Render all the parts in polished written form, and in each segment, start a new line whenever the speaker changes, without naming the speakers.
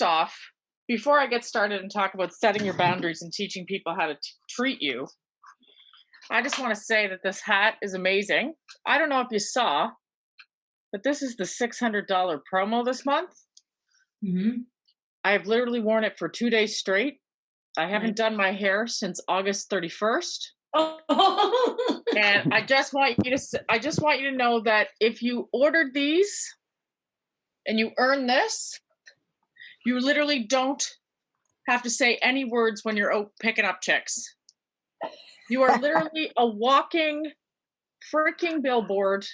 off, before I get started and talk about setting your boundaries and teaching people how to treat you, I just want to say that this hat is amazing. I don't know if you saw, but this is the $600 promo this month.
Mm-hmm.
I have literally worn it for 2 days straight. I haven't
Right.
done my hair since August 31st.
Oh.
And I just want you to know that if you ordered these and you earn this, you literally don't have to say any words when you're out picking up chicks. You are literally a walking freaking billboard.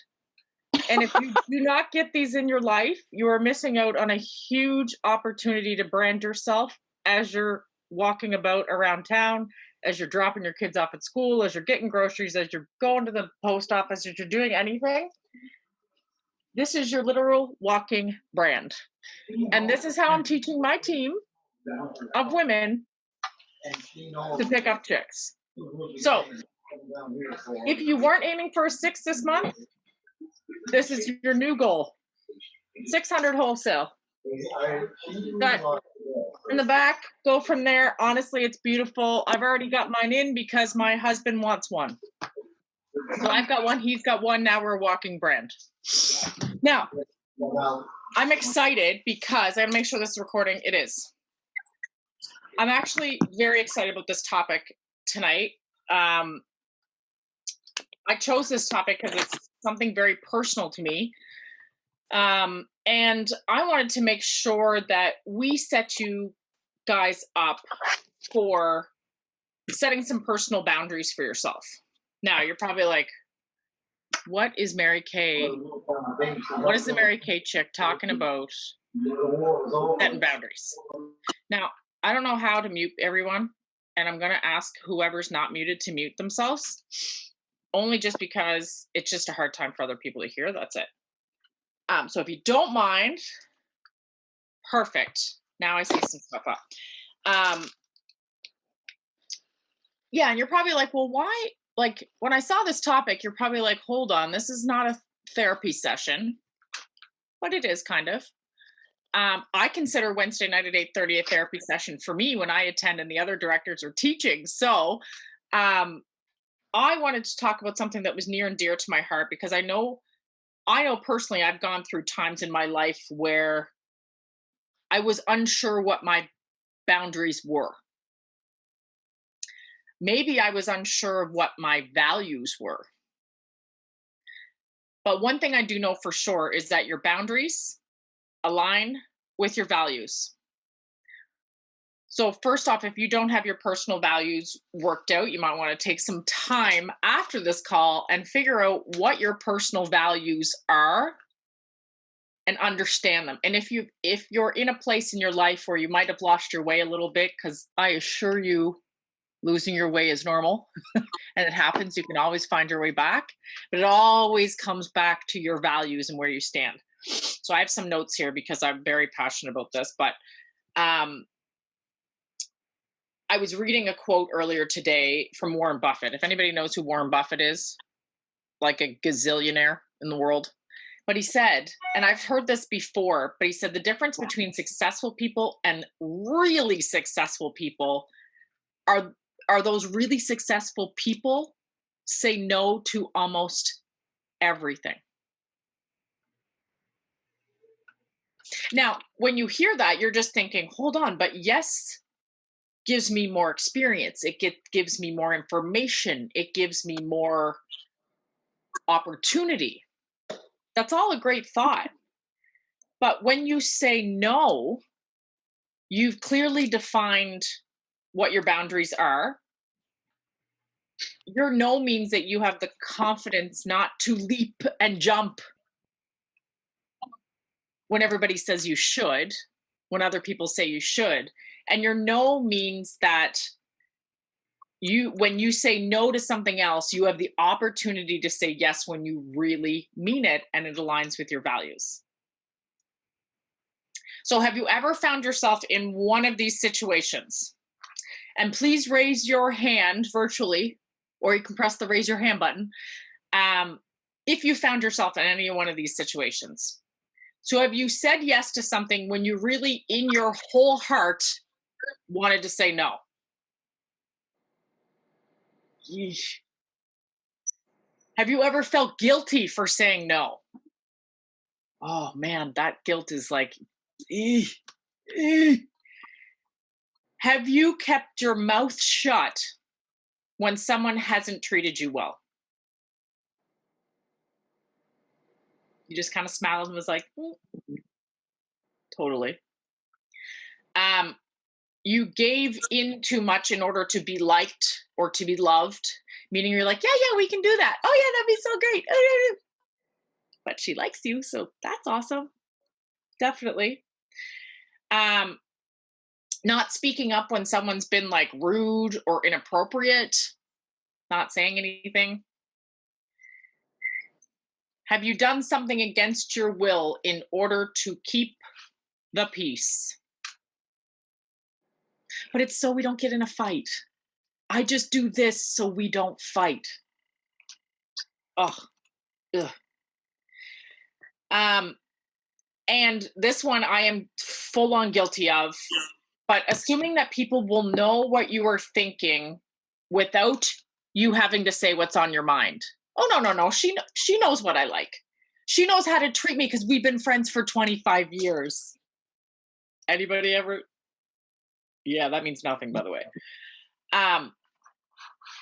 And if you do not get these in your life, you are missing out on a huge opportunity to brand yourself as you're walking about around town, as you're dropping your kids off at school, as you're getting groceries, as you're going to the post office, as you're doing anything. This is your literal walking brand. And this is how I'm teaching my team of women to pick up chicks. So if you weren't aiming for a 6 this month, this is your new goal. 600 wholesale. But in the back, go from there. Honestly, it's beautiful. I've already got mine in because my husband wants one. So I've got one, he's got one. Now we're a walking brand. Now, I'm excited because I gotta make sure this is recording. It is. I'm actually very excited about this topic tonight. I chose this topic because it's something very personal to me. And I wanted to make sure that we set you guys up for setting some personal boundaries for yourself. Now, you're probably like, what is Mary Kay? What is the Mary Kay chick talking about setting boundaries? Now, I don't know how to mute everyone, and I'm going to ask whoever's not muted to mute themselves, only just because it's just a hard time for other people to hear. That's it. So if you don't mind, perfect. Now I see some stuff up. Yeah, and you're probably like, well, why? Like, when I saw this topic, you're probably like, hold on, this is not a therapy session, but it is kind of. I consider Wednesday night at 8:30 a therapy session for me when I attend and the other directors are teaching. So I wanted to talk about something that was near and dear to my heart because I know personally I've gone through times in my life where I was unsure what my boundaries were. Maybe I was unsure of what my values were. But one thing I do know for sure is that your boundaries align with your values. So first off, if you don't have your personal values worked out, you might want to take some time after this call and figure out what your personal values are and understand them. And if you're in a place in your life where you might have lost your way a little bit, because I assure you, losing your way is normal and it happens. You can always find your way back, but it always comes back to your values and where you stand. So I have some notes here because I'm very passionate about this, but I was reading a quote earlier today from Warren Buffett. If anybody knows who Warren Buffett is, like a gazillionaire in the world. But he said, and I've heard this before, but he said the difference between successful people and really successful people are those really successful people say no to almost everything. Now, when you hear that, you're just thinking, hold on, but yes gives me more experience. It gives me more information. It gives me more opportunity. That's all a great thought. But when you say no, you've clearly defined what your boundaries are. Your no means that you have the confidence not to leap and jump when everybody says you should, when other people say you should. And your no means that when you say no to something else, you have the opportunity to say yes when you really mean it and it aligns with your values. So have you ever found yourself in one of these situations? And please raise your hand virtually, or you can press the raise your hand button if you found yourself in any one of these situations. So have you said yes to something when you really, in your whole heart, wanted to say no? Yeesh. Have you ever felt guilty for saying no? Oh man, that guilt is like, eeh, eeh. Have you kept your mouth shut when someone hasn't treated you well? You just kind of smiled and was like, "Mm, totally." Um, you gave in too much in order to be liked or to be loved, meaning you're like, yeah, yeah, we can do that. Oh, yeah, that'd be so great. Oh, yeah, yeah. But she likes you, so that's awesome. Definitely. Um, not speaking up when someone's been like rude or inappropriate, not saying anything. Have you done something against your will in order to keep the peace? But it's so we don't get in a fight. I just do this so we don't fight. Ugh. Ugh. Um, and this one I am full on guilty of, but assuming that people will know what you are thinking without you having to say what's on your mind. Oh no, no, no. She knows what I like. She knows how to treat me because we've been friends for 25 years. Anybody ever? Yeah, that means nothing, by the way. Um,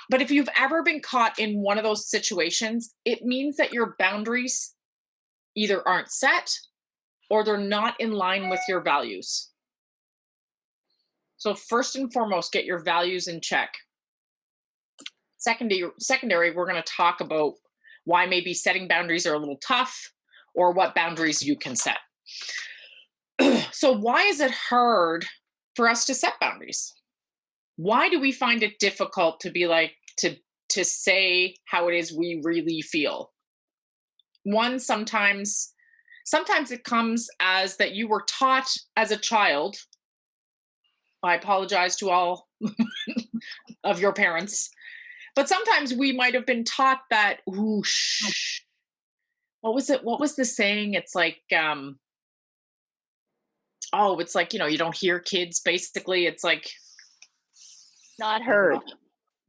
but if you've ever been caught in one of those situations, it means that your boundaries either aren't set or they're not in line with your values. So first and foremost, get your values in check. Secondary, we're going to talk about why maybe setting boundaries are a little tough or what boundaries you can set. So why is it hard for us to set boundaries? Why do we find it difficult to be like to say how it is we really feel? One, sometimes it comes as that you were taught as a child. I apologize to all of your parents. But sometimes we might have been taught that, ooh, shh. What was it? What was the saying? It's like, oh, it's like, you don't hear kids, basically. It's like,
Not heard.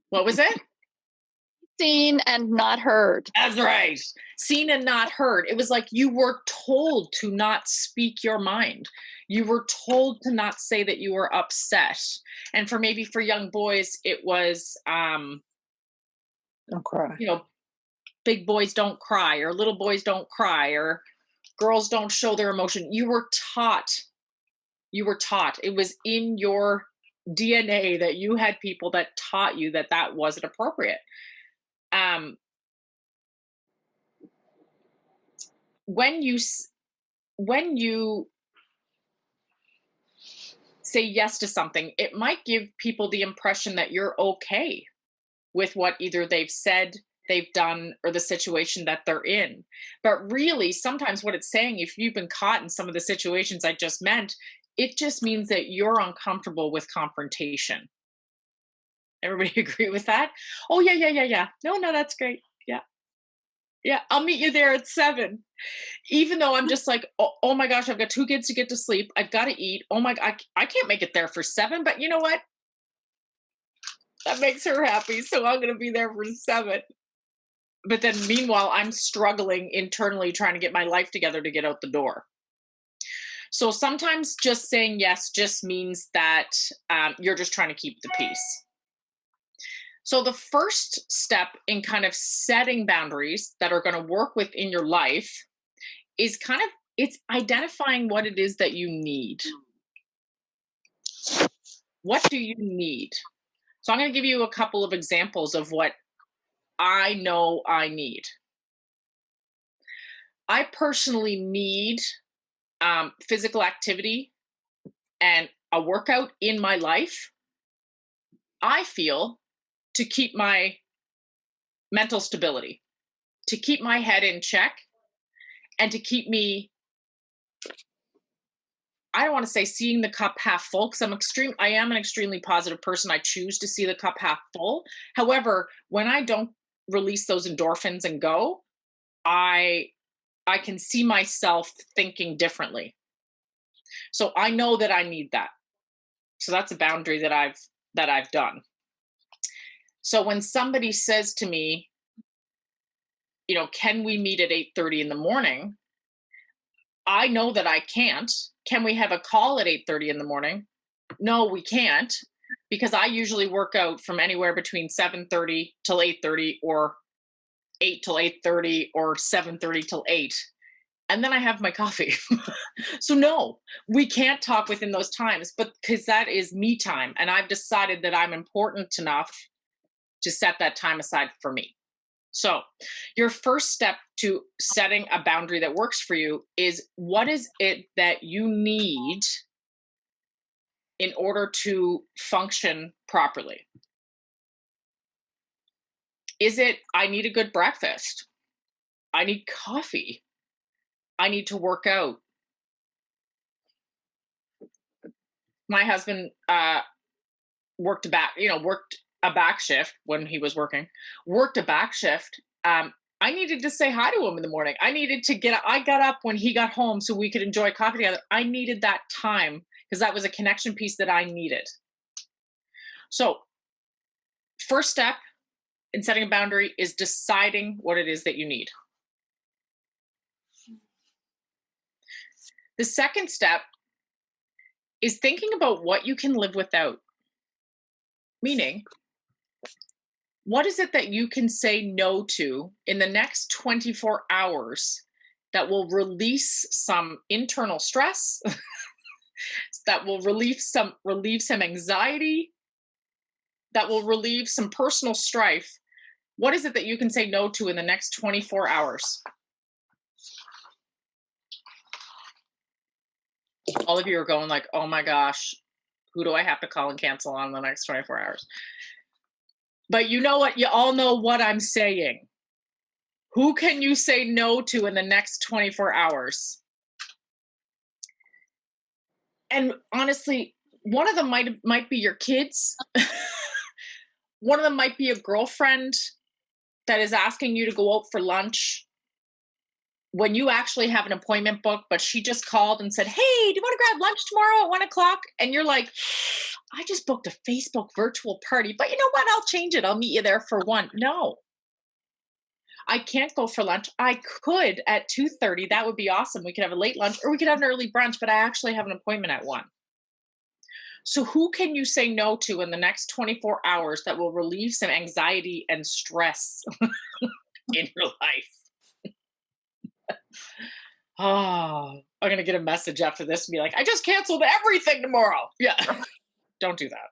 what was it?
Seen and not heard.
That's right. Seen and not heard. It was like you were told to not speak your mind. You were told to not say that you were upset. And for young boys, it was,
Don't cry.
big boys don't cry, or little boys don't cry, or girls don't show their emotion. You were taught. It was in your DNA that you had people that taught you that that wasn't appropriate. When you say yes to something, it might give people the impression that you're okay with what either they've said, they've done, or the situation that they're in. But really, sometimes what it's saying, if you've been caught in some of the situations I just meant, it just means that you're uncomfortable with confrontation. Everybody agree with that? Oh, yeah, yeah, yeah, yeah. No, that's great. Yeah. Yeah, I'll meet you there at 7. Even though I'm just like, oh my gosh, I've got 2 kids to get to sleep. I've got to eat. Oh my God, I can't make it there for 7, but you know what? That makes her happy, so I'm going to be there for 7. But then meanwhile, I'm struggling internally trying to get my life together to get out the door. So sometimes just saying yes just means that you're just trying to keep the peace. So the first step in kind of setting boundaries that are going to work within your life is it's identifying what it is that you need. What do you need? So I'm going to give you a couple of examples of what I know I need. I personally need physical activity and a workout in my life, I feel, to keep my mental stability, to keep my head in check, and to keep me, I don't want to say seeing the cup half full, because I am an extremely positive person. I choose to see the cup half full. However, when I don't release those endorphins and go, I I can see myself thinking differently. So I know that I need that. So that's a boundary that I've done. So when somebody says to me, can we meet at 8:30 in the morning? I know that I can't. Can we have a call at 8:30 in the morning? No, we can't, because I usually work out from anywhere between 7:30 till 8:30, or 8 till 8:30, or 7:30 till 8. And then I have my coffee. So no, we can't talk within those times, but because that is me time. And I've decided that I'm important enough to set that time aside for me. So your first step to setting a boundary that works for you is, what is it that you need in order to function properly? Is it, I need a good breakfast? I need coffee. I need to work out. My husband worked a back shift when he was working, worked a back shift. I needed to say hi to him in the morning. I got up when he got home so we could enjoy coffee together. I needed that time because that was a connection piece that I needed. So first step in setting a boundary is deciding what it is that you need. The second step is thinking about what you can live without. Meaning, what is it that you can say no to in the next 24 hours that will release some internal stress, that will relieve some anxiety, that will relieve some personal strife? What is it that you can say no to in the next 24 hours? All of you are going like, oh my gosh, who do I have to call and cancel on the next 24 hours? But you know what? You all know what I'm saying. Who can you say no to in the next 24 hours? And honestly, one of them might be your kids. One of them might be a girlfriend that is asking you to go out for lunch when you actually have an appointment booked, but she just called and said, hey, do you want to grab lunch tomorrow at 1 o'clock? And you're like, I just booked a Facebook virtual party, but you know what? I'll change it. I'll meet you there for 1. No, I can't go for lunch. I could at 2:30. That would be awesome. We could have a late lunch or we could have an early brunch, but I actually have an appointment at 1. So who can you say no to in the next 24 hours that will relieve some anxiety and stress in your life? Oh, I'm going to get a message after this and be like, I just canceled everything tomorrow. Yeah. Don't do that.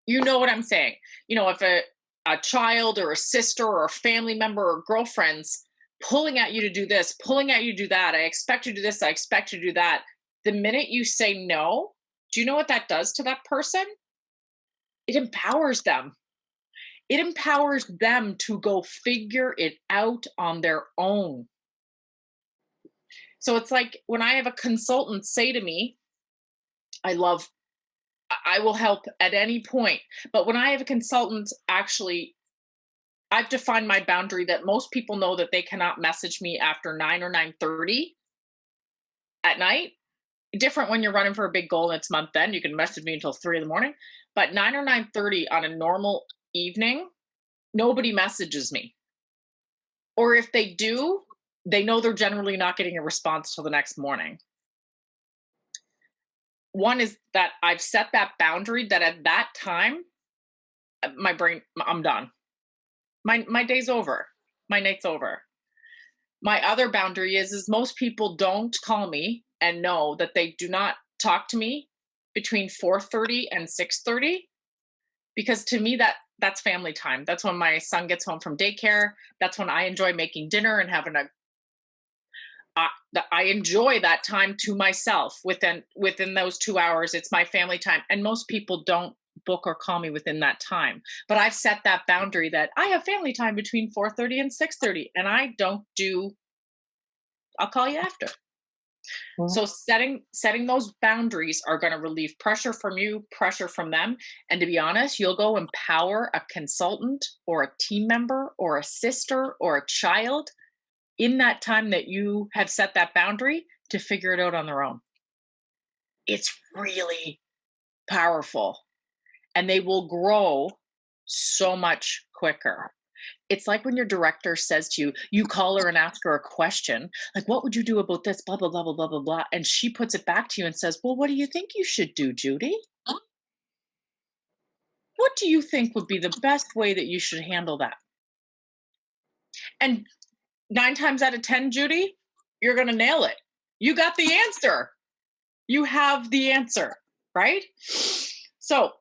You know what I'm saying? If a child or a sister or a family member or girlfriend's pulling at you to do this, pulling at you to do that, I expect you to do this, I expect you to do that. The minute you say no, do you know what that does to that person? It empowers them. It empowers them to go figure it out on their own. So it's like when I have a consultant say to me, I will help at any point. But when I have a consultant, actually, I've defined my boundary that most people know that they cannot message me after 9 or 9:30 at night. Different when you're running for a big goal and it's month end. You can message me until 3 in the morning. But 9 or 9:30 on a normal evening, nobody messages me. Or if they do, they know they're generally not getting a response till the next morning. One is that I've set that boundary that at that time, my brain, I'm done. My day's over. My night's over. My other boundary is most people don't call me and know that they do not talk to me between 4:30 and 6:30, because to me that's family time. That's when my son gets home from daycare. That's when I enjoy making dinner and having I enjoy that time to myself. Within those 2 hours, it's my family time. And most people don't book or call me within that time. But I've set that boundary that I have family time between 4:30 and 6:30, and I don't do, I'll call you after. So setting those boundaries are going to relieve pressure from you, pressure from them. And to be honest, you'll go empower a consultant or a team member or a sister or a child in that time that you have set that boundary to figure it out on their own. It's really powerful, and they will grow so much quicker. It's like when your director says to you, you call her and ask her a question, like, what would you do about this? Blah, blah, blah, blah, blah, blah, blah. And she puts it back to you and says, well, what do you think you should do, Judy? What do you think would be the best way that you should handle that? And 9 times out of 10, Judy, you're going to nail it. You got the answer. You have the answer, right? So,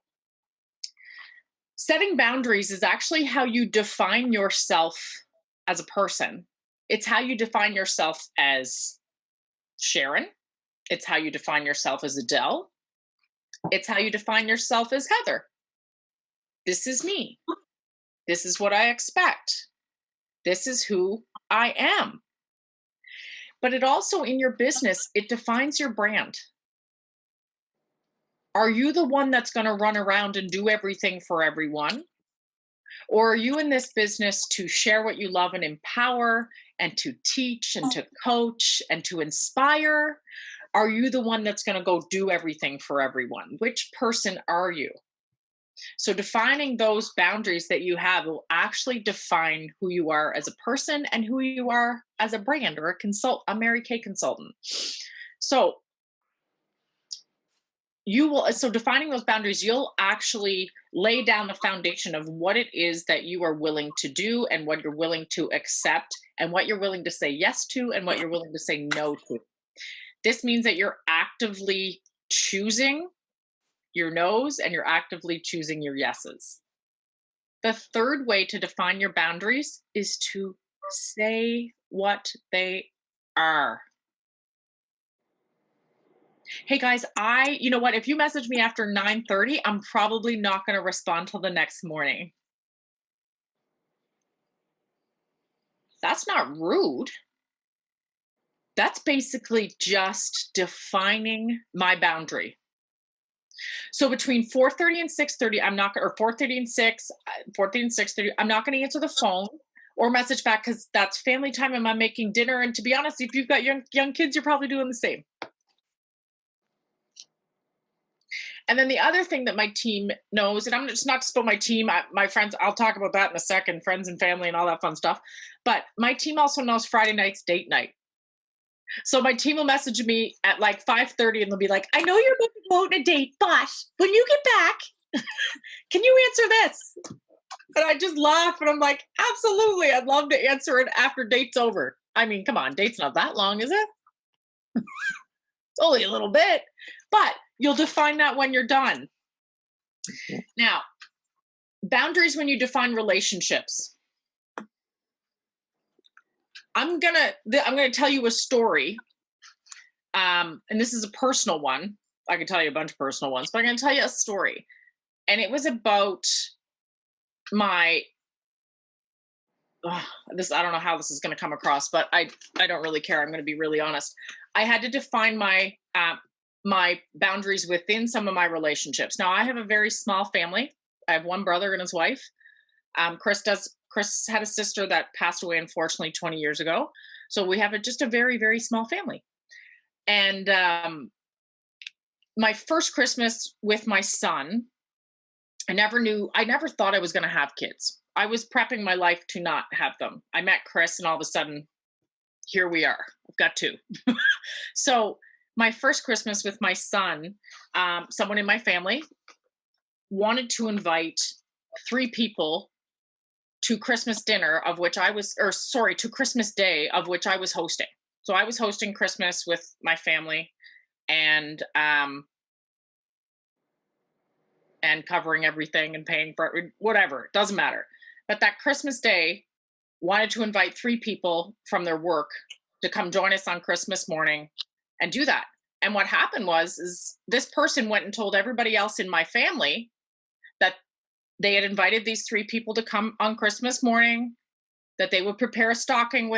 setting boundaries is actually how you define yourself as a person. It's how you define yourself as Sharon. It's how you define yourself as Adele. It's how you define yourself as Heather. This is me. This is what I expect. This is who I am. But it also, in your business, it defines your brand. Are you the one that's going to run around and do everything for everyone? Or are you in this business to share what you love and empower and to teach and to coach and to inspire? Are you the one that's going to go do everything for everyone? Which person are you? So defining those boundaries that you have will actually define who you are as a person and who you are as a brand or a Mary Kay consultant. So defining those boundaries, you'll actually lay down the foundation of what it is that you are willing to do and what you're willing to accept and what you're willing to say yes to and what you're willing to say no to. This means that you're actively choosing your no's and you're actively choosing your yeses. The third way to define your boundaries is to say what they are. Hey guys, you know what? If you message me after 9:30, I'm probably not going to respond till the next morning. That's not rude. That's basically just defining my boundary. So between 4:30 and 6:30, I'm not, or 4:30 and 4:30 and 6:30, I'm not going to answer the phone or message back because that's family time and I'm making dinner. And to be honest, if you've got young kids, you're probably doing the same. And then the other thing that my team knows, and I'm just not to spill my team, my friends, I'll talk about that in a second, friends and family and all that fun stuff. But my team also knows Friday night's date night. So my team will message me at like 5:30 and they'll be like, I know you're going to go out on a date, but when you get back, can you answer this? And I just laugh and I'm like, absolutely. I'd love to answer it after date's over. I mean, come on, date's not that long, is it? It's only a little bit, but you'll define that when you're done. Now, boundaries when you define relationships. I'm gonna tell you a story, and this is a personal one. I could tell you a bunch of personal ones, but I'm gonna tell you a story, and it was about this. I don't know how this is gonna come across, but I don't really care. I'm gonna be really honest. I had to define my boundaries within some of my relationships. Now, I have a very small family. I have one brother and his wife. Chris had a sister that passed away, unfortunately, 20 years ago. So we have just a very, very small family. And my first Christmas with my son, I never thought I was going to have kids. I was prepping my life to not have them. I met Chris and all of a sudden, here we are. I've got 2. So my first Christmas with my son, someone in my family wanted to invite 3 people to Christmas dinner, to Christmas Day, of which I was hosting. So I was hosting Christmas with my family and covering everything and paying for it, whatever, it doesn't matter. But that Christmas Day wanted to invite 3 people from their work to come join us on Christmas morning and do that. And what happened is this person went and told everybody else in my family that they had invited these 3 people to come on Christmas morning, that they would prepare a stocking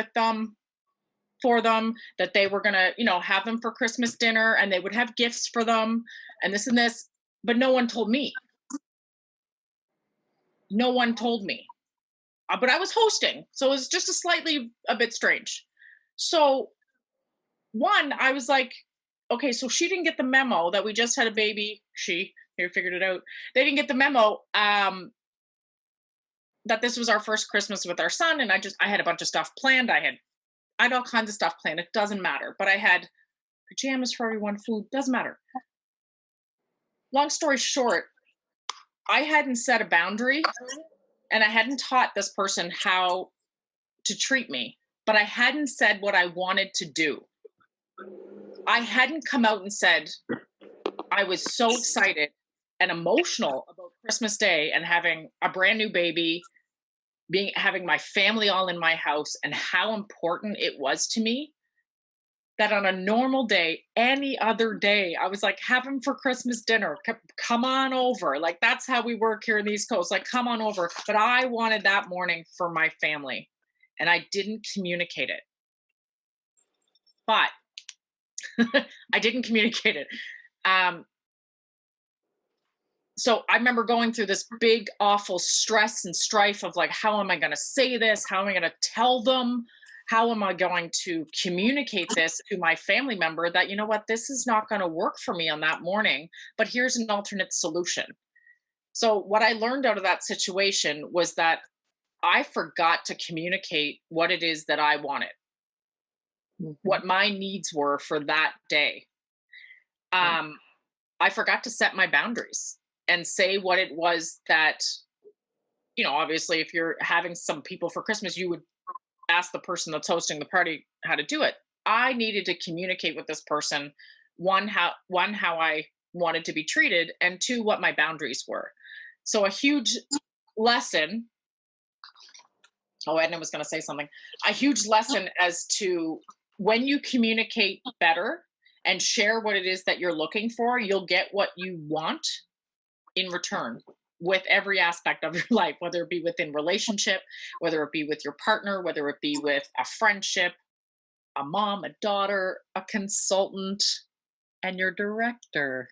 for them, that they were going to, have them for Christmas dinner and they would have gifts for them and this and this. But no one told me. No one told me. But I was hosting. So it was just a bit strange. So one, I was like, okay, so she didn't get the memo that we just had a baby. She here figured it out. They didn't get the memo that this was our first Christmas with our son, and I had a bunch of stuff planned. I had all kinds of stuff planned. It doesn't matter, but I had pajamas for everyone, food doesn't matter. Long story short, I hadn't set a boundary, and I hadn't taught this person how to treat me, but I hadn't said what I wanted to do. I hadn't come out and said I was so excited and emotional about Christmas Day and having a brand new baby, having my family all in my house, and how important it was to me that on a normal day, any other day, I was like, have him for Christmas dinner. Come on over. Like, that's how we work here in the East Coast. Like, come on over. But I wanted that morning for my family, and I didn't communicate it. But I didn't communicate it. So I remember going through this big, awful stress and strife of like, how am I going to say this? How am I going to tell them? How am I going to communicate this to my family member that, you know what, this is not going to work for me on that morning, but here's an alternate solution. So what I learned out of that situation was that I forgot to communicate what it is that I wanted, what my needs were for that day. I forgot to set my boundaries and say what it was that, you know, obviously if you're having some people for Christmas, you would ask the person that's hosting the party how to do it. I needed to communicate with this person, one, how I wanted to be treated, and two, what my boundaries were. So a huge lesson. Oh, Edna was going to say something. A huge lesson as to when you communicate better and share what it is that you're looking for, you'll get what you want in return with every aspect of your life, whether it be within relationship, whether it be with your partner, whether it be with a friendship, a mom, a daughter, a consultant, and your director.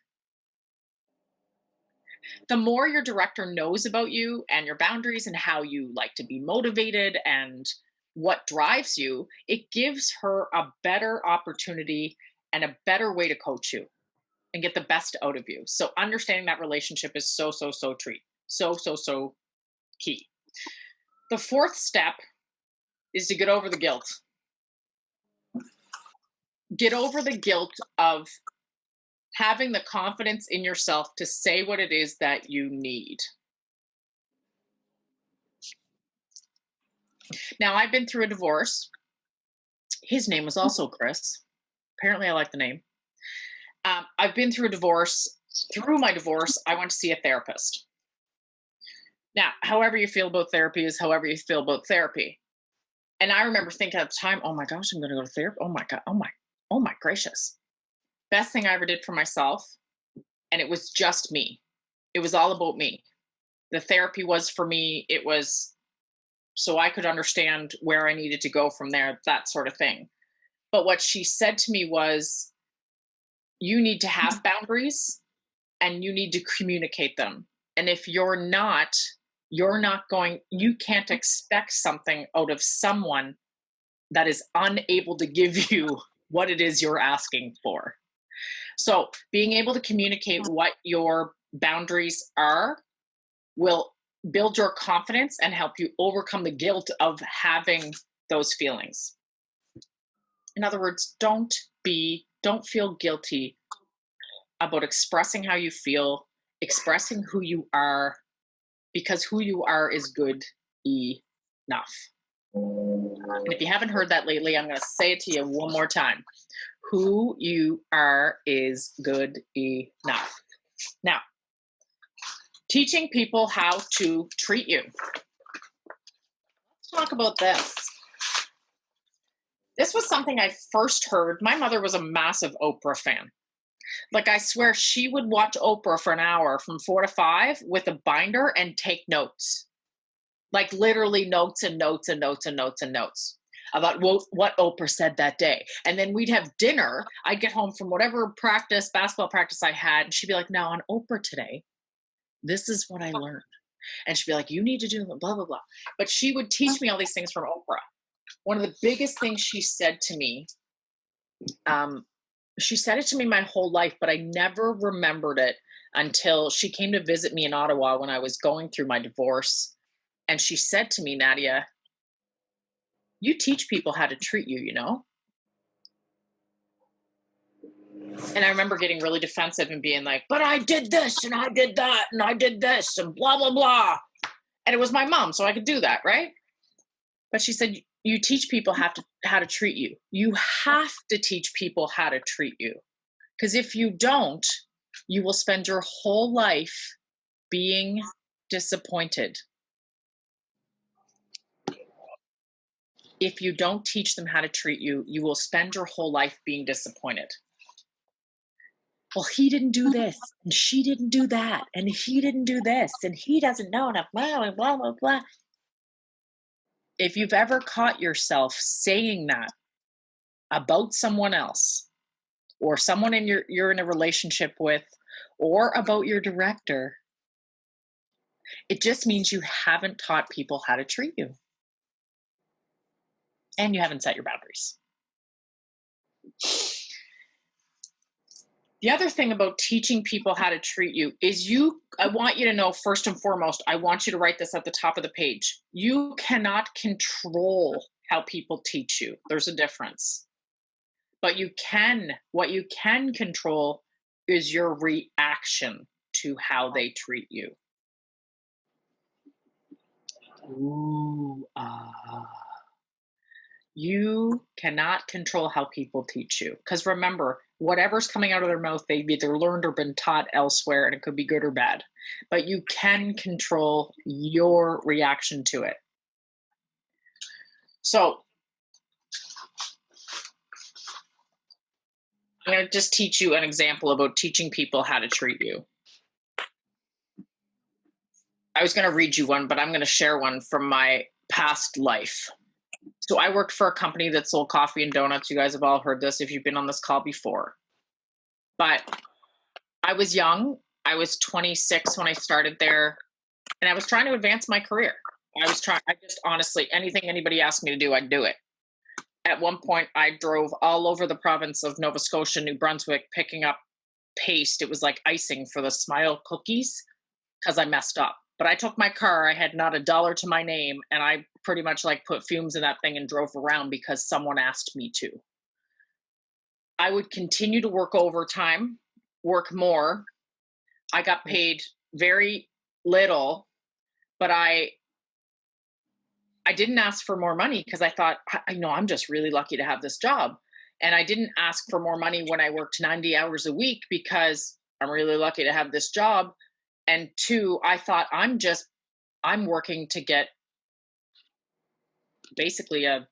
The more your director knows about you and your boundaries and how you like to be motivated and what drives you, it gives her a better opportunity and a better way to coach you and get the best out of you. So understanding that relationship is so key. The fourth step is to get over the guilt. Get over the guilt of having the confidence in yourself to say what it is that you need. Now, I've been through a divorce. His name was also Chris. Apparently, I like the name. I've been through a divorce. Through my divorce, I went to see a therapist. Now, however you feel about therapy is however you feel about therapy. And I remember thinking at the time, oh my gosh, I'm going to go to therapy. Oh my God. Oh my gracious. Best thing I ever did for myself. And it was just me. It was all about me. The therapy was for me. It was so I could understand where I needed to go from there, that sort of thing. But what she said to me was, you need to have boundaries and you need to communicate them. And if you can't expect something out of someone that is unable to give you what it is you're asking for. So being able to communicate what your boundaries are will build your confidence and help you overcome the guilt of having those feelings. In other words, don't feel guilty about expressing how you feel, expressing who you are, because who you are is good enough. And if you haven't heard that lately, I'm going to say it to you one more time. Who you are is good enough. Now, teaching people how to treat you. Let's talk about this. This was something I first heard. My mother was a massive Oprah fan. Like, I swear she would watch Oprah for an hour from 4 to 5 with a binder and take notes. Like literally notes and notes and notes and notes and notes about what Oprah said that day. And then we'd have dinner. I'd get home from whatever basketball practice I had. And she'd be like, now on Oprah today, this is what I learned. And she'd be like, you need to do blah, blah, blah. But she would teach me all these things from Oprah. one of the biggest things she said to me, she said it to me my whole life, but I never remembered it until she came to visit me in Ottawa when I was going through my divorce. And she said to me, Nadia, you teach people how to treat you, you know? And I remember getting really defensive and being like, but I did this and I did that and I did this and blah, blah, blah. And it was my mom, so I could do that, right? But she said, you teach people how to treat you. You have to teach people how to treat you. Because if you don't, you will spend your whole life being disappointed. If you don't teach them how to treat you, you will spend your whole life being disappointed. Well, he didn't do this, and she didn't do that, and he didn't do this, and he doesn't know enough, blah, blah, blah, blah. If you've ever caught yourself saying that about someone else, or someone you're in a relationship with, or about your director, it just means you haven't taught people how to treat you. And you haven't set your boundaries. The other thing about teaching people how to treat you is I want you to know, first and foremost, I want you to write this at the top of the page. You cannot control how people teach you. There's a difference. But what you can control is your reaction to how they treat you. Ooh, You cannot control how people teach you. Because remember, whatever's coming out of their mouth, they've either learned or been taught elsewhere, and it could be good or bad. But you can control your reaction to it. So I'm going to just teach you an example about teaching people how to treat you. I was going to read you one, but I'm going to share one from my past life. So I worked for a company that sold coffee and donuts. You guys have all heard this if you've been on this call before. But I was young. I was 26 when I started there, and I was trying to advance my career. I just honestly, anything anybody asked me to do, I'd do it. At one point, I drove all over the province of Nova Scotia, New Brunswick, picking up paste. It was like icing for the Smile cookies because I messed up. But I took my car. I had not a dollar to my name, and I pretty much like put fumes in that thing and drove around because someone asked me to. I would continue to work overtime, work more. I got paid very little, but I didn't ask for more money because I thought, I'm just really lucky to have this job. And I didn't ask for more money when I worked 90 hours a week because I'm really lucky to have this job. And two, I thought I'm working to get basically a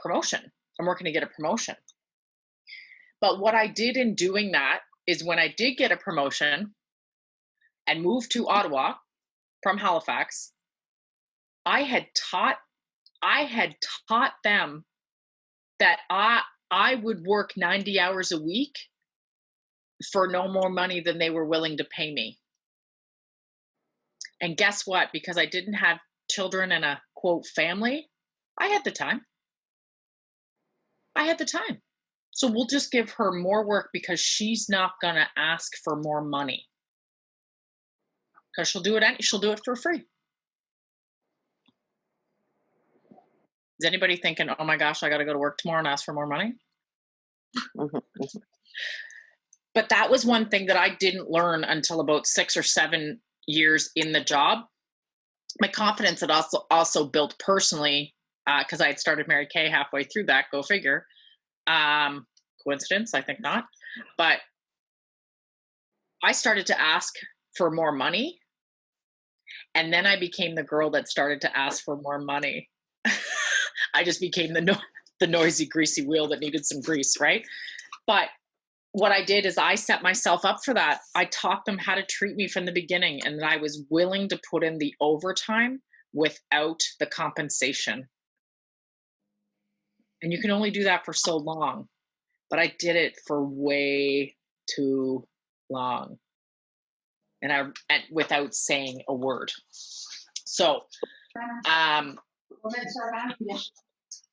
promotion. I'm working to get a promotion. But what I did in doing that is when I did get a promotion and moved to Ottawa from Halifax, I had taught them that I would work 90 hours a week for no more money than they were willing to pay me. And guess what? Because I didn't have children and a quote family, I had the time. So we'll just give her more work because she's not going to ask for more money. Because she'll do it for free. Is anybody thinking, oh my gosh, I got to go to work tomorrow and ask for more money? But that was one thing that I didn't learn until about 6 or 7 years in the job. My confidence had also built personally because I had started Mary Kay halfway through that, go figure. Coincidence? I think not. But I started to ask for more money. And then I became the girl that started to ask for more money. I just became the noisy, greasy wheel that needed some grease, right? But what I did is I set myself up for that. I taught them how to treat me from the beginning, and that I was willing to put in the overtime without the compensation. And you can only do that for so long. But I did it for way too long. And without saying a word. So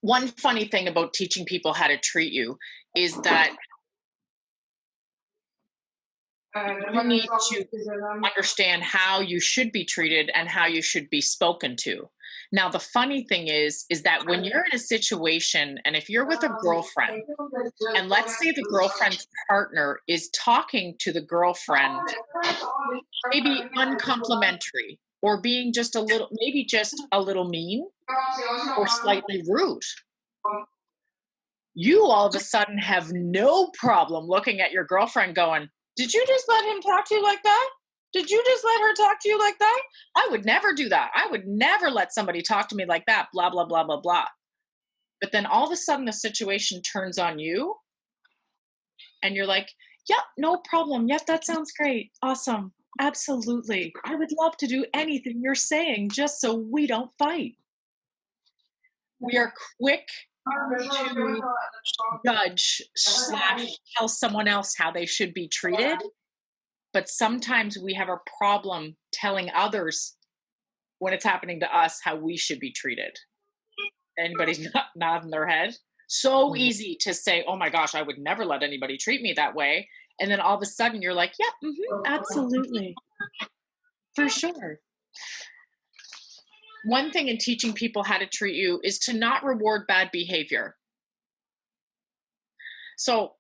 one funny thing about teaching people how to treat you is that you need to understand how you should be treated and how you should be spoken to. Now, the funny thing is that when you're in a situation, and if you're with a girlfriend, and let's say the girlfriend's partner is talking to the girlfriend, maybe uncomplimentary, or being just a little, maybe just a little mean or slightly rude, you all of a sudden have no problem looking at your girlfriend going, did you just let him talk to you like that? Did you just let her talk to you like that? I would never do that. I would never let somebody talk to me like that, blah, blah, blah, blah, blah. But then all of a sudden the situation turns on you and you're like, yep, no problem. Yep, that sounds great. Awesome. Absolutely. I would love to do anything you're saying just so we don't fight. We are quick to judge / tell someone else how they should be treated, but sometimes we have a problem telling others when it's happening to us how we should be treated. Anybody's not nodding their head? So easy to say, oh my gosh, I would never let anybody treat me that way. And then all of a sudden you're like, yeah, absolutely. For sure. One thing in teaching people how to treat you is to not reward bad behavior. So,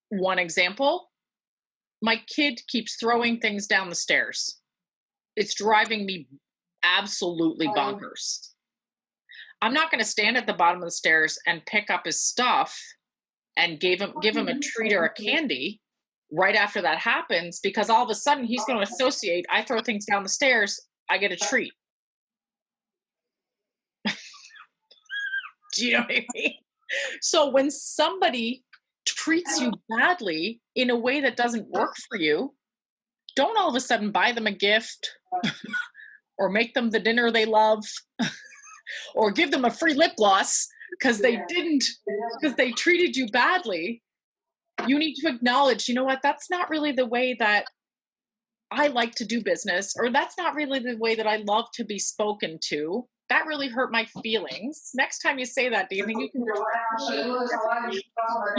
one example, my kid keeps throwing things down the stairs. It's driving me absolutely bonkers. I'm not going to stand at the bottom of the stairs and pick up his stuff and give him a treat or a candy right after that happens, because all of a sudden he's going to associate, I throw things down the stairs, I get a treat. Do you know what I mean? So when somebody treats you badly in a way that doesn't work for you, don't all of a sudden buy them a gift or make them the dinner they love or give them a free lip gloss because they treated you badly. You need to acknowledge, you know what, that's not really the way that I like to do business, or that's not really the way that I love to be spoken to. That really hurt my feelings. Next time you say that, do you think you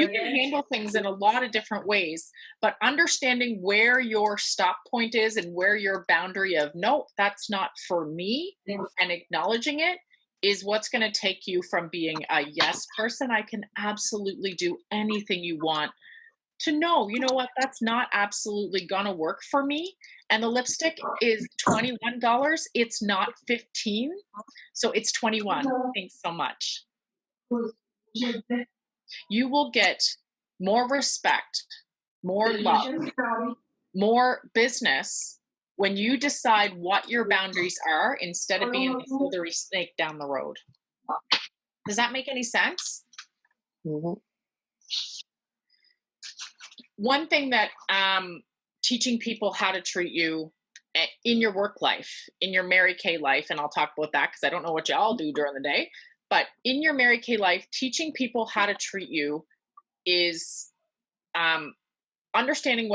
can handle things in a lot of different ways, but understanding where your stop point is and where your boundary of, no, that's not for me, and acknowledging it is what's going to take you from being a yes person, I can absolutely do anything you want, to know, you know what, that's not absolutely going to work for me. And the lipstick is $21. It's not 15. So it's 21. Thanks so much. You will get more respect, more love, more business when you decide what your boundaries are instead of being a slithery snake down the road. Does that make any sense?
Mm-hmm.
One thing that teaching people how to treat you in your work life, in your Mary Kay life, and I'll talk about that because I don't know what you all do during the day, but in your Mary Kay life, teaching people how to treat you is understanding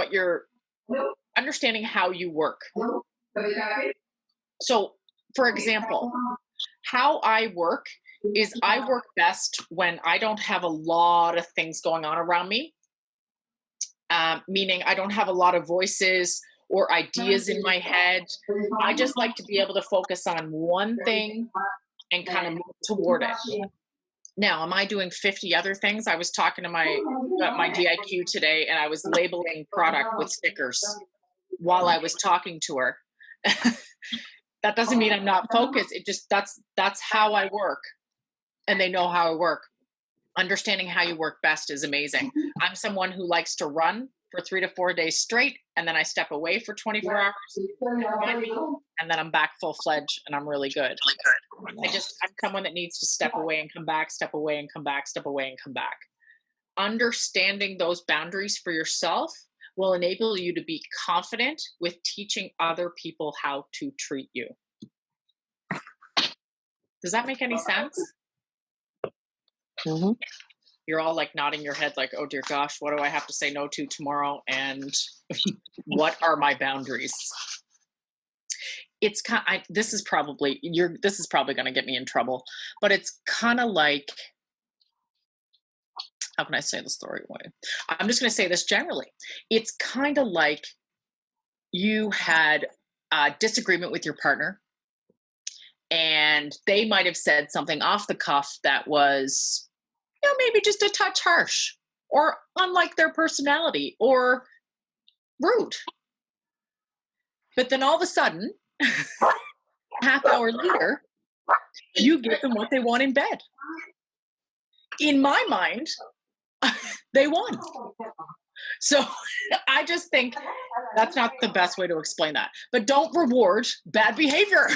how you work. So, for example, how I work is I work best when I don't have a lot of things going on around me. Meaning I don't have a lot of voices or ideas in my head. I just like to be able to focus on one thing and kind of move toward it. Now, am I doing 50 other things? I was talking to my DIQ today, and I was labeling product with stickers while I was talking to her. That doesn't mean I'm not focused. It just, that's how I work, and they know how I work. Understanding how you work best is amazing. I'm someone who likes to run for 3 to 4 days straight, and then I step away for 24 hours, and then I'm back full-fledged, and I'm really good. I'm someone that needs to step away and come back, step away and come back, step away and come back. Understanding those boundaries for yourself will enable you to be confident with teaching other people how to treat you. Does that make any sense?
Mm-hmm.
You're all like nodding your head like, oh dear gosh, what do I have to say no to tomorrow? And what are my boundaries? it's kind. This is probably going to get me in trouble, but it's kind of like, how can I say the story way? I'm just going to say this generally. It's kind of like you had a disagreement with your partner, and they might have said something off the cuff that was, maybe just a touch harsh or unlike their personality or rude. But then all of a sudden, half hour later, you give them what they want in bed. In my mind, they won. So I just think that's not the best way to explain that. But don't reward bad behavior.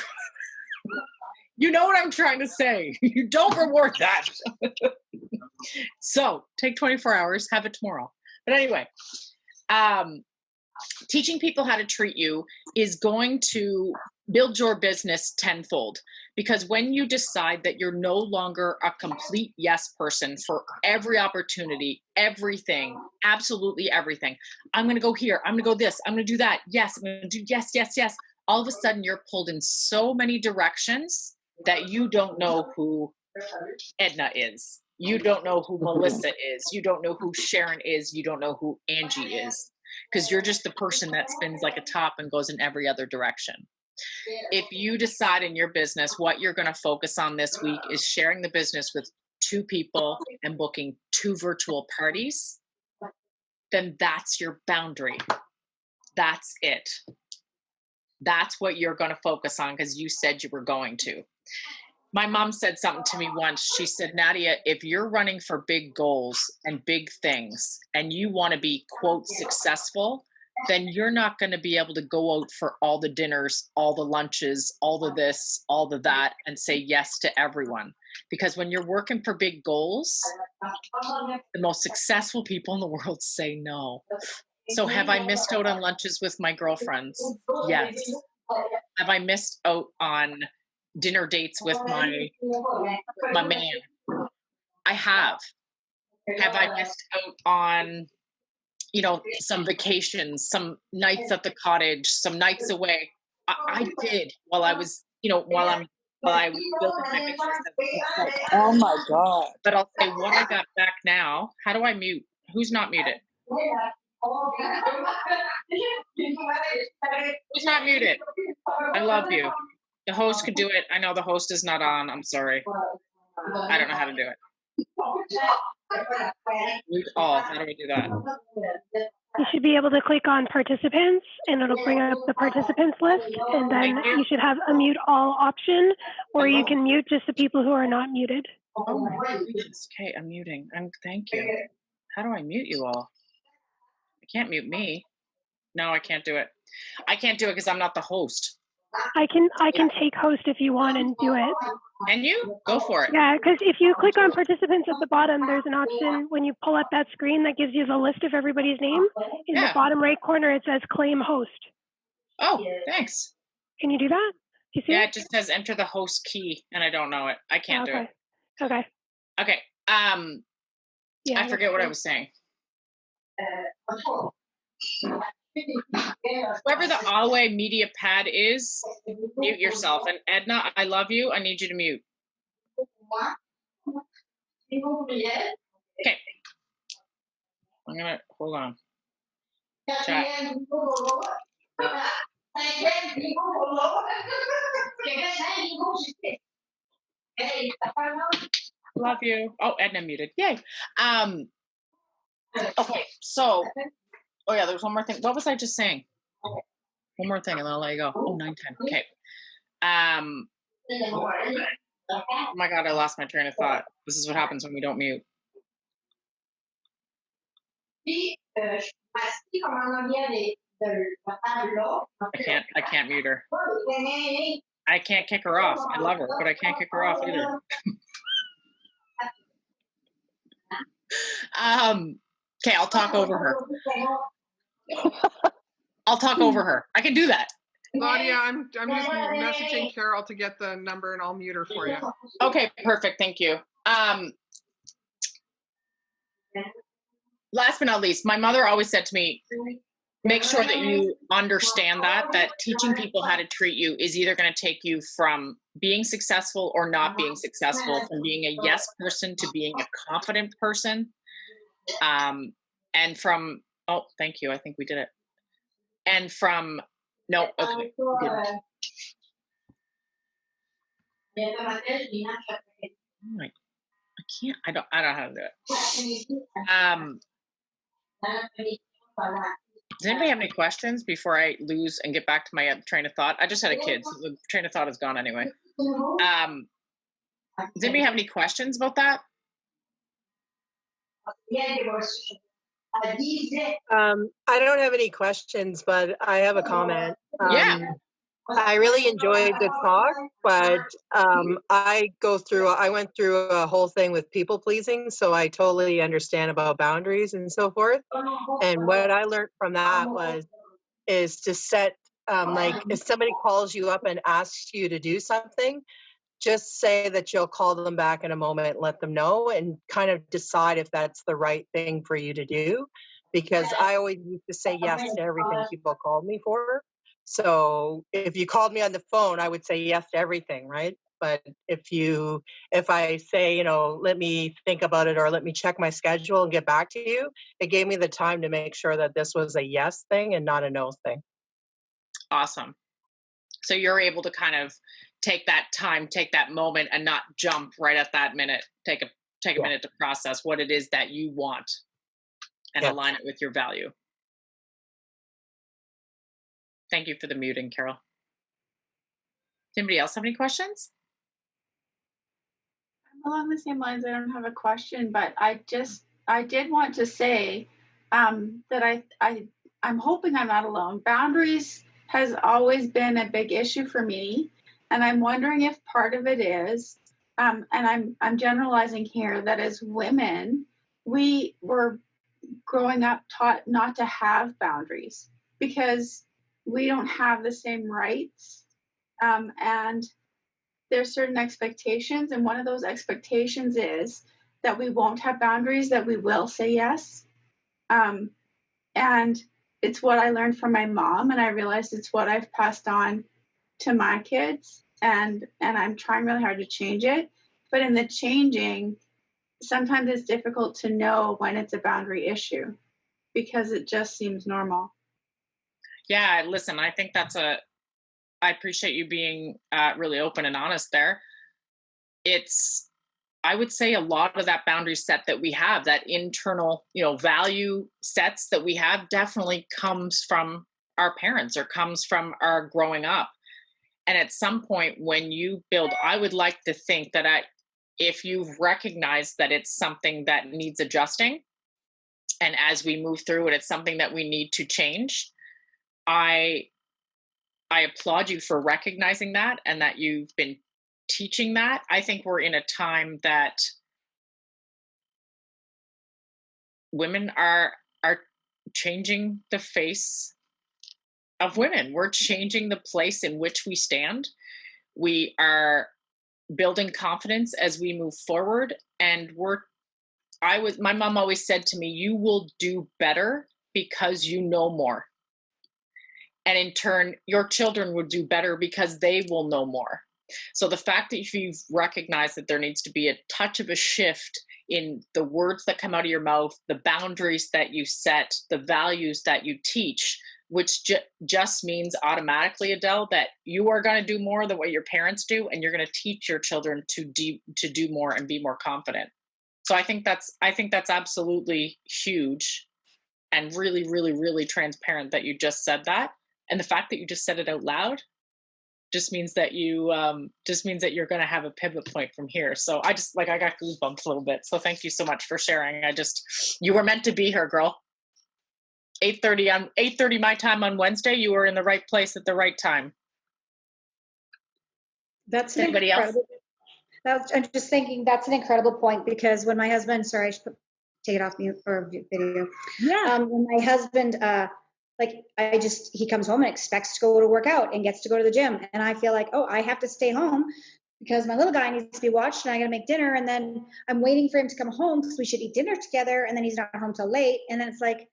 You know what I'm trying to say. You don't reward that. So take 24 hours, have it tomorrow. But anyway, teaching people how to treat you is going to build your business tenfold. Because when you decide that you're no longer a complete yes person for every opportunity, everything, absolutely everything. I'm going to go here. I'm going to go this. I'm going to do that. Yes, I'm going to do yes, yes, yes. All of a sudden you're pulled in so many directions that you don't know who Edna is. You don't know who Melissa is. You don't know who Sharon is. You don't know who Angie is. Because you're just the person that spins like a top and goes in every other direction. If you decide in your business what you're going to focus on this week is sharing the business with 2 people and booking 2 virtual parties, then that's your boundary. That's it. That's what you're going to focus on because you said you were going to. My mom said something to me once. She said, Nadia, if you're running for big goals and big things and you want to be, quote, successful, then you're not going to be able to go out for all the dinners, all the lunches, all the this, all the that, and say yes to everyone. Because when you're working for big goals, the most successful people in the world say no. So have I missed out on lunches with my girlfriends? Yes. Have I missed out on dinner dates with my man? I have. Have I missed out on, some vacations, some nights at the cottage, some nights away? I did while I was, while I was building my business.
Oh my God.
But I'll say what I got back now. How do I mute? Who's not muted? Who's not muted? I love you. The host could do it. I know the host is not on. I'm sorry. I don't know how to do it. Mute all. How do we do that?
You should be able to click on participants and it'll bring up the participants list, and then you should have a mute all option, or you can mute just the people who are not muted.
Oh my goodness. Okay, I'm muting. Thank you. How do I mute you all? I can't mute me. No, I can't do it. I can't do it because I'm not the host.
I can take host if you want and do it.
Can you? Go for it.
Yeah, because if you click on participants at the bottom, there's an option when you pull up that screen that gives you the list of everybody's name. In the bottom right corner, it says claim host.
Oh, thanks.
Can you do that? Do you see
it just says enter the host key, and I don't know it. I can't do it.
Okay.
Okay. I forget what I was saying. Whoever the HUAWEI MediaPad is, mute yourself. And Edna, I love you. I need you to mute. Okay. I'm gonna hold on. Chat. Love you. Oh, Edna muted. Yay. Okay, so oh yeah, there's one more thing. What was I just saying? One more thing and then I'll let you go. Oh, 9:10. Okay. Oh my God, I lost my train of thought. This is what happens when we don't mute. I can't mute her. I can't kick her off. I love her, but I can't kick her off either. Okay, I'll talk over her. I'll talk over her. I can do that.
Nadia, I'm just messaging Carol to get the number and I'll mute her for you.
Okay, perfect. Thank you. Last but not least, my mother always said to me, make sure that you understand that teaching people how to treat you is either going to take you from being successful or not being successful, from being a yes person to being a confident person. And from, oh, thank you. I think we did it. And from, no, okay. We didn't. Right. I don't know how to do it. Does anybody have any questions before I lose and get back to my train of thought? I just had a kid, so the train of thought is gone anyway. Does anybody have any questions about that?
I don't have any questions, but I have a comment.
Yeah.
I really enjoyed the talk, but I went through a whole thing with people pleasing, so I totally understand about boundaries and so forth. And what I learned from that is to set, like, if somebody calls you up and asks you to do something, just say that you'll call them back in a moment, let them know, and kind of decide if that's the right thing for you to do. Because I always used to say yes to everything people called me for. So if you called me on the phone, I would say yes to everything, right? But if I say, you know, let me think about it or let me check my schedule and get back to you, it gave me the time to make sure that this was a yes thing and not a no thing.
Awesome. So you're able to kind of take that time, take that moment, and not jump right at that minute. Take a minute to process what it is that you want and align it with your value. Thank you for the muting, Carol. Does anybody else have any questions?
Along the same lines, I don't have a question, but I did want to say that I'm hoping I'm not alone. Boundaries has always been a big issue for me, and I'm wondering if part of it is, and I'm generalizing here, that as women, we were growing up taught not to have boundaries because we don't have the same rights, and there's certain expectations, and one of those expectations is that we won't have boundaries, that we will say yes. And it's what I learned from my mom, and I realized it's what I've passed on to my kids, and I'm trying really hard to change it. But in the changing, sometimes it's difficult to know when it's a boundary issue because it just seems normal.
Yeah, listen, I think I appreciate you being really open and honest there. I would say a lot of that boundary set that we have, that internal, value sets that we have, definitely comes from our parents or comes from our growing up. And at some point when you build, I would like to think that if you've recognized that it's something that needs adjusting, and as we move through it, it's something that we need to change, I applaud you for recognizing that and that you've been teaching that. I think we're in a time that women are changing the face of women. We're changing the place in which we stand. We are building confidence as we move forward. And my mom always said to me, you will do better because you know more. And in turn, your children will do better because they will know more. So the fact that if you've recognized that there needs to be a touch of a shift in the words that come out of your mouth, the boundaries that you set, the values that you teach, which just means automatically, Adele, that you are going to do more than what your parents do, and you're going to teach your children to do more and be more confident. So I think that's absolutely huge and really, really, really transparent that you just said that. And the fact that you just said it out loud just means that you're going to have a pivot point from here. So I got goosebumps a little bit. So thank you so much for sharing. You were meant to be here, girl. 8:30 my time on Wednesday. You were in the right place at the right time.
That's
anybody else?
I'm just thinking that's an incredible point, because when my husband, sorry, I should take it off mute or video.
Yeah.
When my husband, he comes home and expects to go to work out and gets to go to the gym. And I feel like, oh, I have to stay home because my little guy needs to be watched and I got to make dinner. And then I'm waiting for him to come home because we should eat dinner together. And then he's not home till late. And then it's like,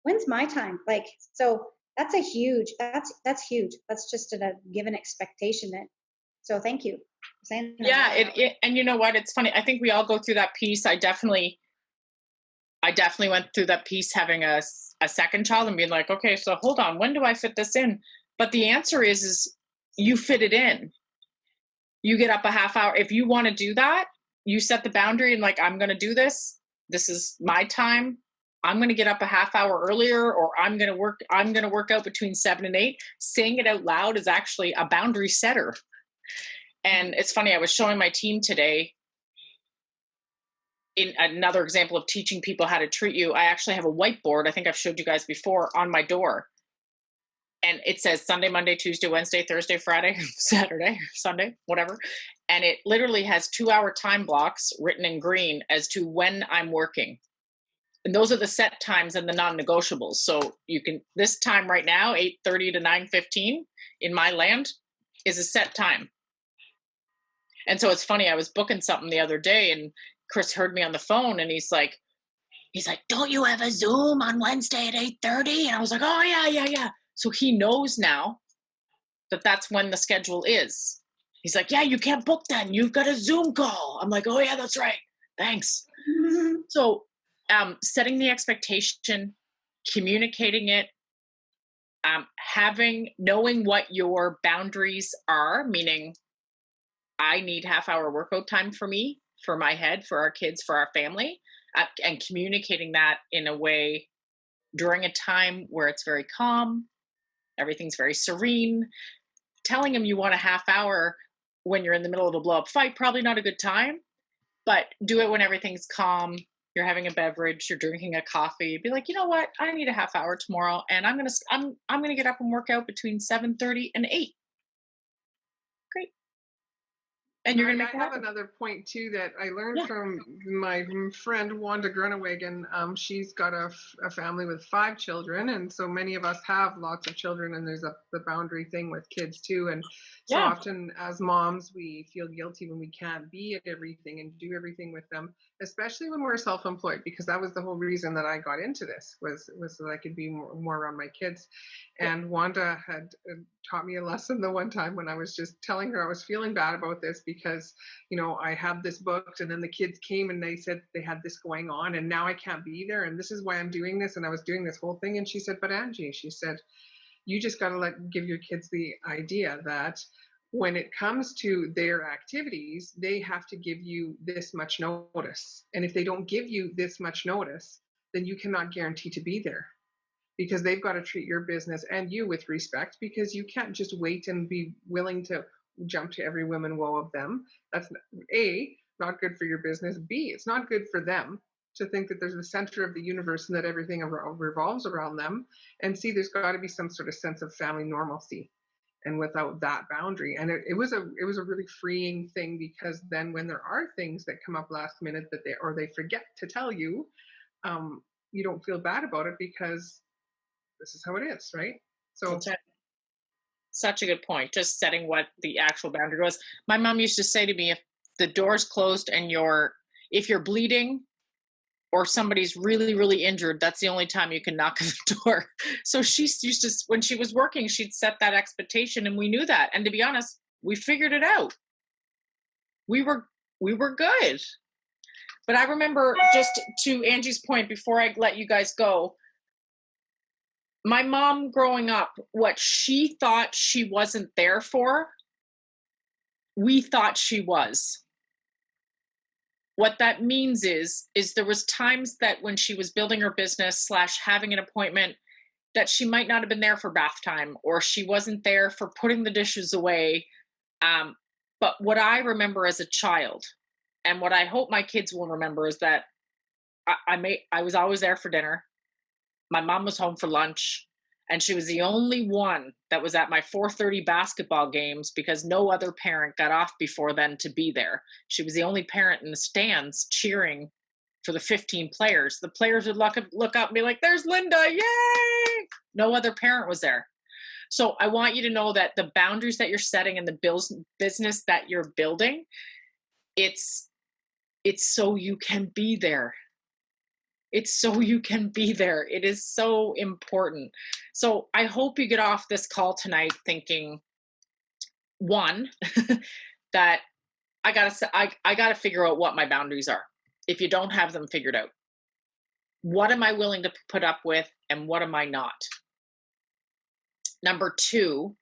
when's my time? Like, so that's huge. That's huge. That's just a given expectation that, so thank you for saying that.
Yeah, and you know what? It's funny. I think we all go through that piece. I definitely went through that piece having a second child and being like, okay, so hold on, when do I fit this in? But the answer is you fit it in. You get up a half hour. If you want to do that, you set the boundary and like, I'm going to do this. This is my time. I'm going to get up a half hour earlier, or I'm going to work out between 7 and 8. Saying it out loud is actually a boundary setter. And it's funny, I was showing my team today in another example of teaching people how to treat you. I actually have a whiteboard, I think I've showed you guys before, on my door. And it says Sunday, Monday, Tuesday, Wednesday, Thursday, Friday, Saturday, Sunday, whatever. And it literally has 2-hour time blocks written in green as to when I'm working. And those are the set times and the non-negotiables. So you can, this time right now, 8:30 to 9:15 in my land is a set time. And so it's funny, I was booking something the other day and Chris heard me on the phone and he's like, don't you have a Zoom on Wednesday at 8:30? And I was like, oh yeah. So he knows now that that's when the schedule is. He's like, yeah, you can't book then. You've got a Zoom call. I'm like, oh yeah, that's right. Thanks. So setting the expectation, communicating it, knowing what your boundaries are, meaning I need half-hour workout time for me, for my head, for our kids, for our family, and communicating that in a way during a time where it's very calm, everything's very serene. Telling them you want a half hour when you're in the middle of a blow-up fight, probably not a good time, but do it when everything's calm, you're having a beverage, you're drinking a coffee. Be like, you know what? I need a half hour tomorrow, and I'm gonna get up and work out between 7:30 and 8. Great. And you're gonna make
I have another point too that I learned from my friend Wanda Grunewagen. She's got a family with 5 children, and so many of us have lots of children, and there's the boundary thing with kids too. And so often as moms, we feel guilty when we can't be at everything and do everything with them, especially when we're self-employed, because that was the whole reason that I got into this was so that I could be more around my kids. And Wanda had taught me a lesson the one time when I was just telling her I was feeling bad about this because, you know, I had this booked and then the kids came and they said they had this going on and now I can't be there and this is why I'm doing this. And I was doing this whole thing. And she said, but Angie, she said, you just got to give your kids the idea that when it comes to their activities, they have to give you this much notice. And if they don't give you this much notice, then you cannot guarantee to be there, because they've got to treat your business and you with respect, because you can't just wait and be willing to jump to every whim and woe of them. That's A, not good for your business. B, it's not good for them to think that there's the center of the universe and that everything revolves around them. And C, there's got to be some sort of sense of family normalcy. And without that boundary, and it was a really freeing thing, because then when there are things that come up last minute that they forget to tell you, you don't feel bad about it because this is how it is, right? So
such a good point. Just setting what the actual boundary was. My mom used to say to me, if the door's closed and if you're bleeding or somebody's really, really injured, that's the only time you can knock on the door. So she used to, when she was working, she'd set that expectation, and we knew that. And to be honest, we figured it out. We were good. But I remember, just to Angie's point, before I let you guys go, my mom growing up, what she thought she wasn't there for, we thought she was. What that means is there was times that when she was building her business / having an appointment, that she might not have been there for bath time, or she wasn't there for putting the dishes away. But what I remember as a child, and what I hope my kids will remember, is that I was always there for dinner. My mom was home for lunch, and she was the only one that was at my 4:30 basketball games, because no other parent got off before then to be there. She was the only parent in the stands cheering for the 15 players. The players would look up and be like, there's Linda, yay! No other parent was there. So I want you to know that the boundaries that you're setting in the business that you're building, it's so you can be there. It's so you can be there. It is so important. So I hope you get off this call tonight thinking, one, that I gotta figure out what my boundaries are. If you don't have them figured out, what am I willing to put up with and what am I not? Number two,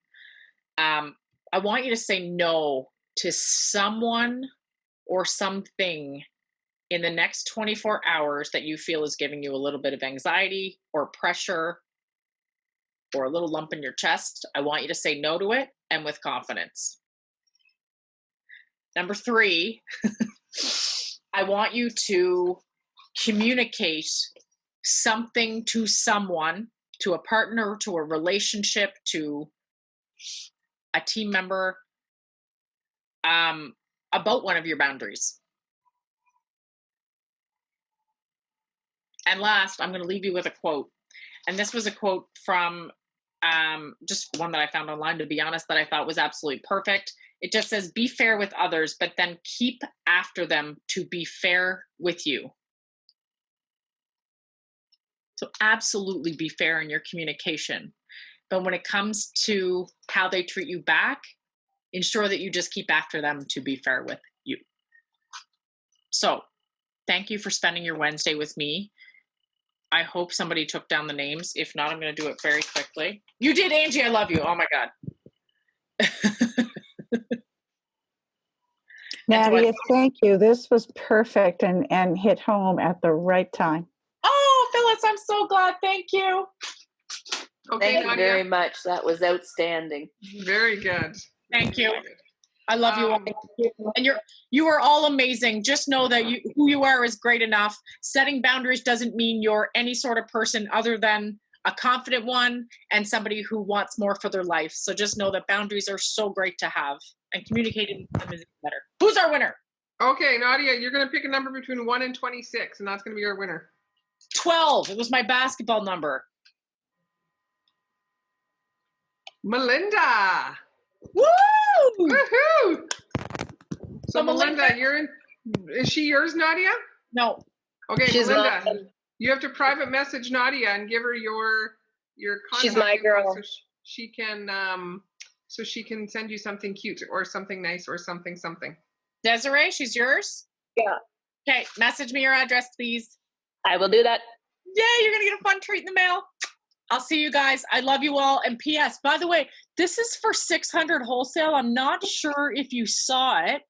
I want you to say no to someone or something in the next 24 hours that you feel is giving you a little bit of anxiety or pressure or a little lump in your chest. I want you to say no to it and with confidence. Number three, I want you to communicate something to someone, to a partner, to a relationship, to a team member, about one of your boundaries. And last, I'm going to leave you with a quote. And this was a quote from just one that I found online, to be honest, that I thought was absolutely perfect. It just says, be fair with others, but then keep after them to be fair with you. So absolutely be fair in your communication. But when it comes to how they treat you back, ensure that you just keep after them to be fair with you. So thank you for spending your Wednesday with me. I hope somebody took down the names. If not, I'm going to do it very quickly. You did, Angie. I love you. Oh, my God.
Nadia, thank you. This was perfect and hit home at the right time.
Oh, Phyllis, I'm so glad. Thank you.
Okay,
Thank you
Nadia.
very much. That was outstanding.
Very good.
Thank you.
Very good.
I love you all. And you are all amazing. Just know that who you are is great enough. Setting boundaries doesn't mean you're any sort of person other than a confident one and somebody who wants more for their life. So just know that boundaries are so great to have, and communicating them is better. Who's our winner?
Okay, Nadia, you're going to pick a number between 1 and 26, and that's going to be our winner.
12. It was my basketball number.
Melinda.
Woo!
Woohoo! So
Melinda,
Melinda, you're in. Is she yours, Nadia?
No.
Okay,
She's
Melinda,
mine.
you have to private message Nadia and give her your contact
She's my
info
girl.
so she can send you something cute or something nice or something.
Desiree, she's yours?
Yeah.
Okay, message me your address, please.
I will do that.
Yay, you're going to get a fun treat in the mail. I'll see you guys. I love you all. And P.S., by the way, this is for 600 wholesale. I'm not sure if you saw it.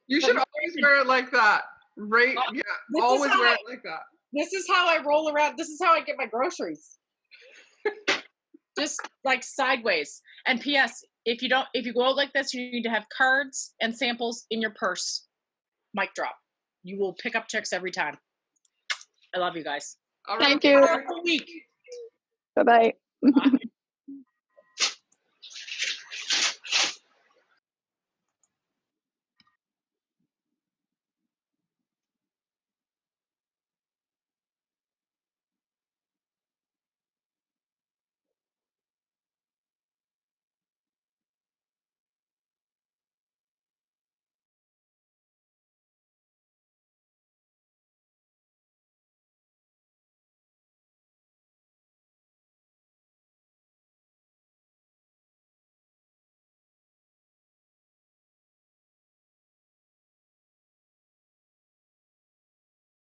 You should always wear it like that. Right? Yeah, always wear it like that.
This is how I roll around. This is how I get my groceries. Just like sideways. And P.S., if you go out like this, you need to have cards and samples in your purse. Mic drop. You will pick up chicks every time. I love you guys.
All right.
Thank you.
Have a good week.
Bye-bye.
Bye.